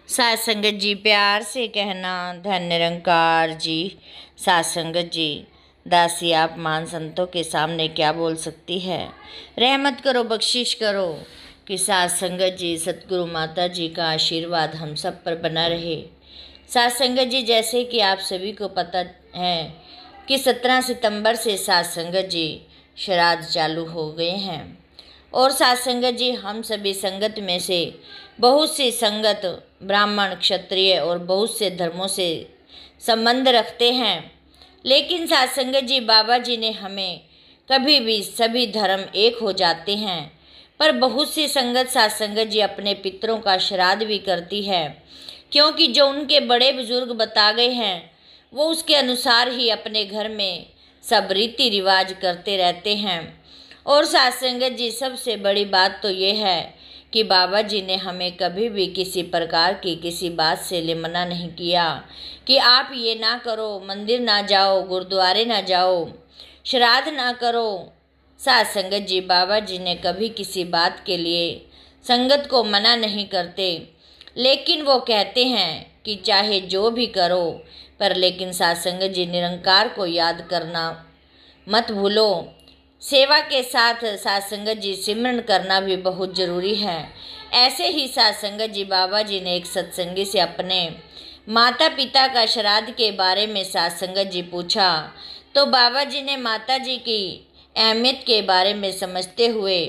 साथ संगत जी प्यार से कहना, धन निरंकार जी। साथ संगत जी, दासी आप मान संतों के सामने क्या बोल सकती है। रहमत करो, बख्शिश करो कि साथ संगत जी, सतगुरु माता जी का आशीर्वाद हम सब पर बना रहे। साथ संगत जी, जैसे कि आप सभी को पता है कि 17 सितंबर से साथ संगत जी श्राद्ध चालू हो गए हैं। और साथ संगत जी, हम सभी संगत में से बहुत सी संगत ब्राह्मण, क्षत्रिय और बहुत से धर्मों से संबंध रखते हैं। लेकिन साथ संगत जी, बाबा जी ने हमें कभी भी सभी धर्म एक हो जाते हैं, पर बहुत सी संगत साथ संगत जी अपने पितरों का श्राद्ध भी करती है, क्योंकि जो उनके बड़े बुजुर्ग बता गए हैं वो उसके अनुसार ही अपने घर में सब रीति रिवाज करते रहते हैं। और साथ संगत जी, सबसे बड़ी बात तो ये है कि बाबा जी ने हमें कभी भी किसी प्रकार की किसी बात से लिए मना नहीं किया कि आप ये ना करो, मंदिर ना जाओ, गुरुद्वारे ना जाओ, श्राद्ध ना करो। साथ संगत जी, बाबा जी ने कभी किसी बात के लिए संगत को मना नहीं करते, लेकिन वो कहते हैं कि चाहे जो भी करो, पर लेकिन साथ संगत जी, निरंकार को याद करना मत भूलो। सेवा के साथ साथ संगत जी सिमरन करना भी बहुत ज़रूरी है। ऐसे ही साथ संगत जी, बाबा जी ने एक सत्संगी से अपने माता पिता का श्राद्ध के बारे में साथ संगत जी पूछा, तो बाबा जी ने माता जी की अहमियत के बारे में समझते हुए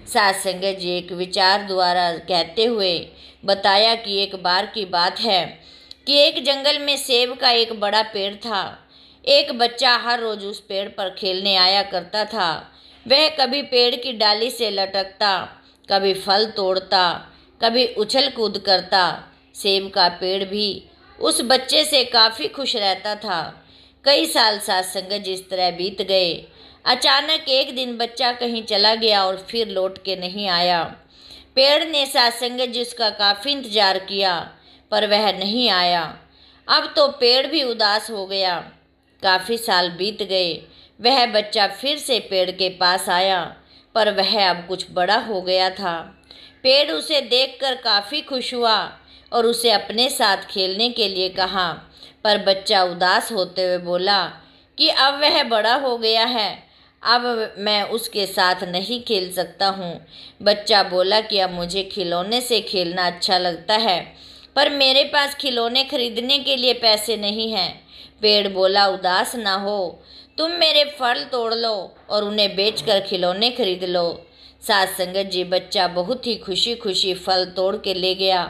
साथ संगत जी एक विचार द्वारा कहते हुए बताया कि एक बार की बात है कि एक जंगल में सेब का एक बड़ा पेड़ था। एक बच्चा हर रोज उस पेड़ पर खेलने आया करता था। वह कभी पेड़ की डाली से लटकता, कभी फल तोड़ता, कभी उछल कूद करता। सेब का पेड़ भी उस बच्चे से काफ़ी खुश रहता था। कई साल साथ संगत जिस तरह बीत गए। अचानक एक दिन बच्चा कहीं चला गया और फिर लौट के नहीं आया। पेड़ ने साथ संगत जिसका काफ़ी इंतजार किया, पर वह नहीं आया। अब तो पेड़ भी उदास हो गया। काफ़ी साल बीत गए। वह बच्चा फिर से पेड़ के पास आया, पर वह अब कुछ बड़ा हो गया था। पेड़ उसे देखकर काफ़ी खुश हुआ और उसे अपने साथ खेलने के लिए कहा, पर बच्चा उदास होते हुए बोला कि अब वह बड़ा हो गया है, अब मैं उसके साथ नहीं खेल सकता हूँ। बच्चा बोला कि अब मुझे खिलौने से खेलना अच्छा लगता है, पर मेरे पास खिलौने खरीदने के लिए पैसे नहीं हैं। पेड़ बोला, उदास ना हो, तुम मेरे फल तोड़ लो और उन्हें बेचकर खिलौने खरीद लो। साथ संगत जी, बच्चा बहुत ही खुशी खुशी फल तोड़ के ले गया,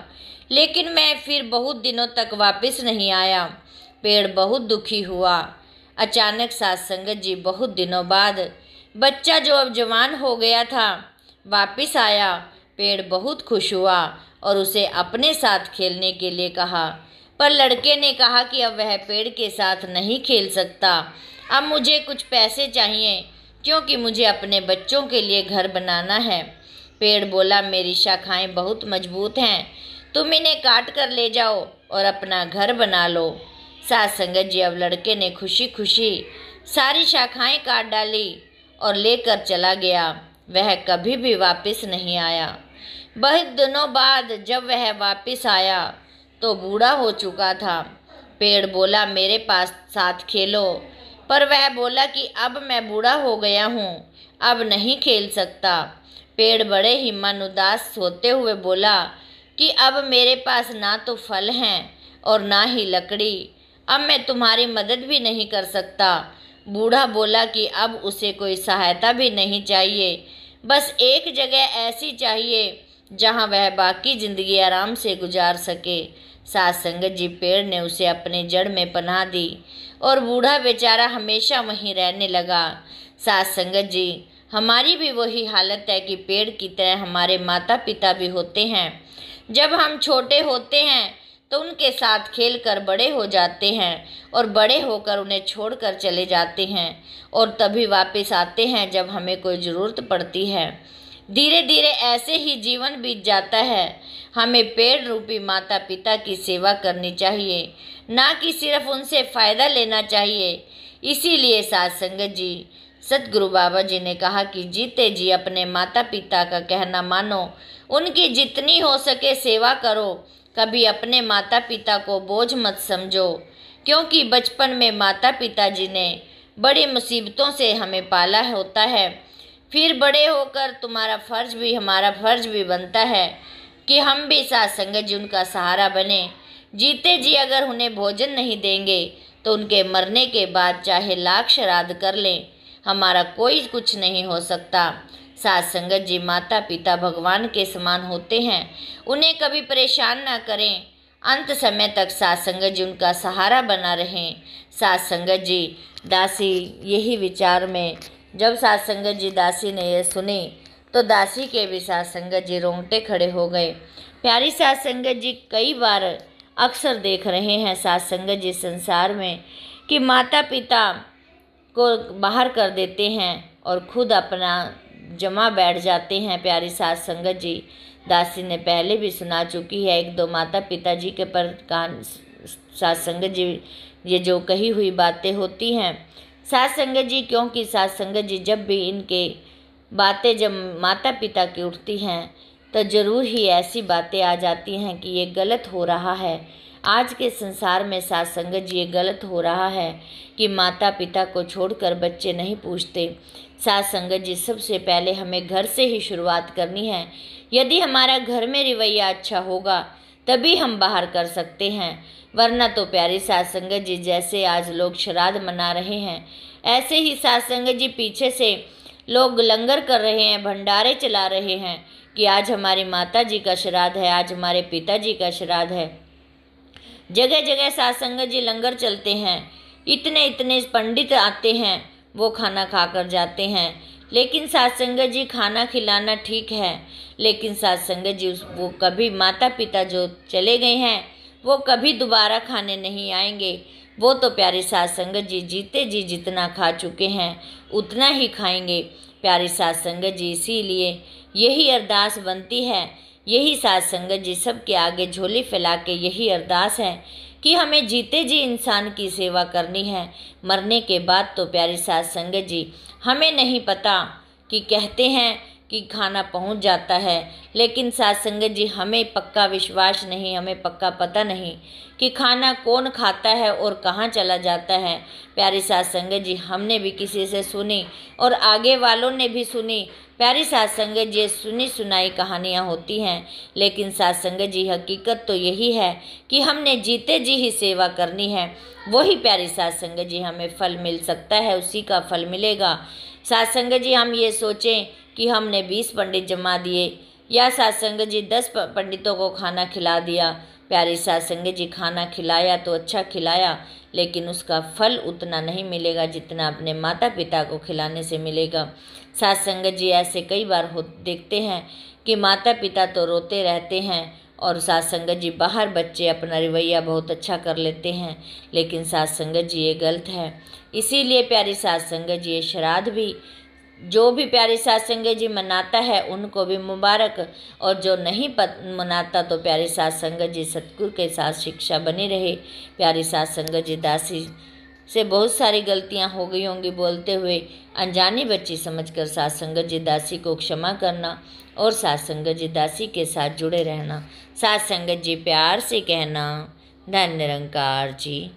लेकिन मैं फिर बहुत दिनों तक वापस नहीं आया। पेड़ बहुत दुखी हुआ। अचानक साथ संगत जी, बहुत दिनों बाद बच्चा जो अब जवान हो गया था वापस आया। पेड़ बहुत खुश हुआ और उसे अपने साथ खेलने के लिए कहा, पर लड़के ने कहा कि अब वह पेड़ के साथ नहीं खेल सकता। अब मुझे कुछ पैसे चाहिए, क्योंकि मुझे अपने बच्चों के लिए घर बनाना है। पेड़ बोला, मेरी शाखाएं बहुत मजबूत हैं, तुम इन्हें काट कर ले जाओ और अपना घर बना लो। साथ संगत जी, अब लड़के ने खुशी खुशी सारी शाखाएं काट डाली और लेकर चला गया। वह कभी भी वापस नहीं आया। बहुत दिनों बाद जब वह वापस आया तो बूढ़ा हो चुका था। पेड़ बोला, मेरे पास साथ खेलो, पर वह बोला कि अब मैं बूढ़ा हो गया हूँ, अब नहीं खेल सकता। पेड़ बड़े ही मन उदास होते हुए बोला कि अब मेरे पास ना तो फल हैं और ना ही लकड़ी, अब मैं तुम्हारी मदद भी नहीं कर सकता। बूढ़ा बोला कि अब उसे कोई सहायता भी नहीं चाहिए, बस एक जगह ऐसी चाहिए जहाँ वह बाकी ज़िंदगी आराम से गुजार सके। साथ संगत जी, पेड़ ने उसे अपने जड़ में पनाह दी और बूढ़ा बेचारा हमेशा वहीं रहने लगा। साथ संगत जी, हमारी भी वही हालत है कि पेड़ की तरह हमारे माता पिता भी होते हैं। जब हम छोटे होते हैं तो उनके साथ खेल कर बड़े हो जाते हैं और बड़े होकर उन्हें छोड़कर चले जाते हैं, और तभी वापस आते हैं जब हमें कोई ज़रूरत पड़ती है। धीरे धीरे ऐसे ही जीवन बीत जाता है। हमें पेड़ रूपी माता पिता की सेवा करनी चाहिए, ना कि सिर्फ उनसे फ़ायदा लेना चाहिए। इसीलिए साथ संगत जी, सतगुरु बाबा जी ने कहा कि जीते जी अपने माता पिता का कहना मानो, उनकी जितनी हो सके सेवा करो, कभी अपने माता पिता को बोझ मत समझो, क्योंकि बचपन में माता पिताजी ने बड़ी मुसीबतों से हमें पाला होता है। फिर बड़े होकर तुम्हारा फर्ज भी, हमारा फर्ज भी बनता है कि हम भी साथ संगत जी उनका सहारा बने। जीते जी अगर उन्हें भोजन नहीं देंगे तो उनके मरने के बाद चाहे लाख श्राद्ध कर लें, हमारा कोई कुछ नहीं हो सकता। साथ संगत जी माता पिता भगवान के समान होते हैं, उन्हें कभी परेशान ना करें। अंत समय तक साथ संगत जी उनका सहारा बना रहें। साथ संगत जी दासी यही विचार में जब साथ संगत जी दासी ने यह सुनी तो दासी के भी साथ संगत जी रोंगटे खड़े हो गए। प्यारी साथ संगत जी कई बार अक्सर देख रहे हैं साथ संगत जी संसार में कि माता पिता को बाहर कर देते हैं और खुद अपना जमा बैठ जाते हैं। प्यारी साथ संगत जी दासी ने पहले भी सुना चुकी है, एक दो माता पिता जी के पर कान साथ संगत जी ये जो कही हुई बातें होती हैं साथ संगत जी, क्योंकि साथ संगत जी जब भी इनके बातें जब माता पिता की उठती हैं तो ज़रूर ही ऐसी बातें आ जाती हैं कि ये गलत हो रहा है। आज के संसार में साथ संगत जी ये गलत हो रहा है कि माता पिता को छोड़कर बच्चे नहीं पूछते। साथ संगत जी सबसे पहले हमें घर से ही शुरुआत करनी है। यदि हमारा घर में रवैया अच्छा होगा तभी हम बाहर कर सकते हैं, वरना तो प्यारी साथ संगत जी जैसे आज लोग श्राद्ध मना रहे हैं ऐसे ही साथ संगत जी पीछे से लोग लंगर कर रहे हैं, भंडारे चला रहे हैं कि आज हमारी माता जी का श्राद्ध है, आज हमारे पिताजी का श्राद्ध है। जगह जगह साथ संगत जी लंगर चलते हैं, इतने इतने पंडित आते हैं, वो खाना खाकर जाते हैं। लेकिन साथ संगत जी खाना खिलाना ठीक है, लेकिन साथ संगत जी वो कभी माता पिता जो चले गए हैं वो कभी दोबारा खाने नहीं आएंगे। वो तो प्यारी साथ संगत जी जीते जी जितना खा चुके हैं उतना ही खाएंगे। प्यारी साथ संगत जी इसीलिए यही अरदास बनती है, यही साथ संगत जी सबके आगे झोली फैला के यही अरदास है कि हमें जीते जी इंसान की सेवा करनी है। मरने के बाद तो प्यारी साथ संगत जी हमें नहीं पता कि कहते हैं कि खाना पहुंच जाता है, लेकिन साथ संगत जी हमें पक्का विश्वास नहीं, हमें पक्का पता नहीं कि खाना कौन खाता है और कहाँ चला जाता है। प्यारी साथ संगत जी हमने भी किसी से सुनी और आगे वालों ने भी सुनी। प्यारी साथ संगत जी सुनी सुनाई कहानियाँ होती हैं, लेकिन साथ संगत जी हकीकत तो यही है कि हमने जीते जी ही सेवा करनी है। वही प्यारी साथ संगत जी हमें फल मिल सकता है, उसी का फल मिलेगा। साथ संगत जी हम ये सोचें कि हमने 20 पंडित जमा दिए या साथ संगत जी 10 पंडितों को खाना खिला दिया। प्यारी साथ संगत जी खाना खिलाया तो अच्छा खिलाया, लेकिन उसका फल उतना नहीं मिलेगा जितना अपने माता पिता को खिलाने से मिलेगा। साथ संगत जी ऐसे कई बार देखते हैं कि माता पिता तो रोते रहते हैं और साथ संगत जी बाहर बच्चे अपना रवैया बहुत अच्छा कर लेते हैं, लेकिन साथ संगत जी ये गलत है। इसीलिए प्यारी साथ संगत जी ये श्राद्ध भी जो भी प्यारी साथ संगत जी मनाता है उनको भी मुबारक, और जो नहीं मनाता तो प्यारी साथ संगत जी सतगुरु के साथ शिक्षा बनी रहे। प्यारी साथ संगत जी दासी से बहुत सारी गलतियां हो गई होंगी बोलते हुए, अनजानी बच्ची समझकर साथ संगत जी दासी को क्षमा करना और साथ संगत जी दासी के साथ जुड़े रहना। साथ संगत जी प्यार से कहना, धन्य निरंकार जी।